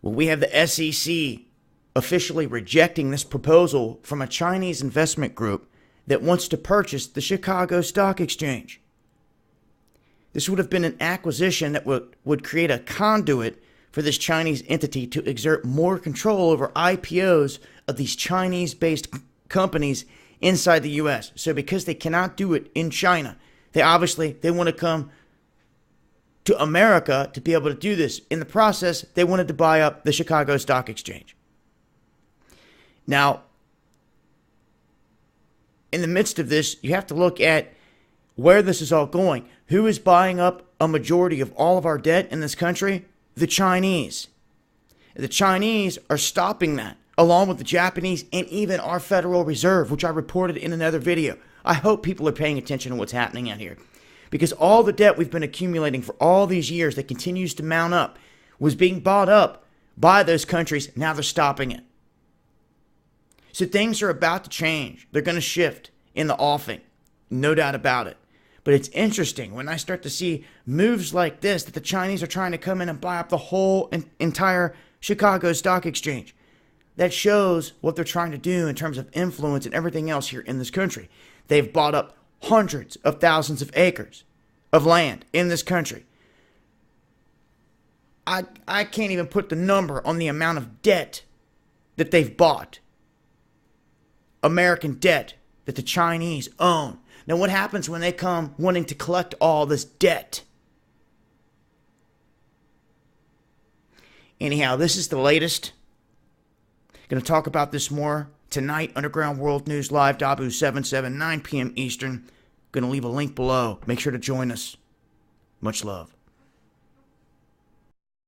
Well, we have the SEC officially rejecting this proposal from a Chinese investment group that wants to purchase the Chicago Stock Exchange. This would have been an acquisition that would create a conduit for this Chinese entity to exert more control over IPOs of these Chinese-based companies inside the U.S. So because they cannot do it in China, they want to come to America to be able to do this. In the process, they wanted to buy up the Chicago Stock Exchange. Now, in the midst of this, you have to look at where this is all going. Who is buying up a majority of all of our debt in this country? The Chinese. The Chinese are stopping that, along with the Japanese and even our Federal Reserve, which I reported in another video. I hope people are paying attention to what's happening out here. Because all the debt we've been accumulating for all these years that continues to mount up was being bought up by those countries. Now they're stopping it. So things are about to change. They're going to shift in the offing. No doubt about it. But it's interesting when I start to see moves like this, that the Chinese are trying to come in and buy up the whole entire Chicago Stock Exchange. That shows what they're trying to do in terms of influence and everything else here in this country. They've bought up hundreds of thousands of acres of land in this country. I can't even put the number on the amount of debt that they've bought. American debt that the Chinese own. Now, what happens when they come wanting to collect all this debt? Anyhow, this is the latest. Going to talk about this more tonight. Underground World News Live, Dabu 7/7, 9 p.m. Eastern. Going to leave a link below. Make sure to join us. Much love.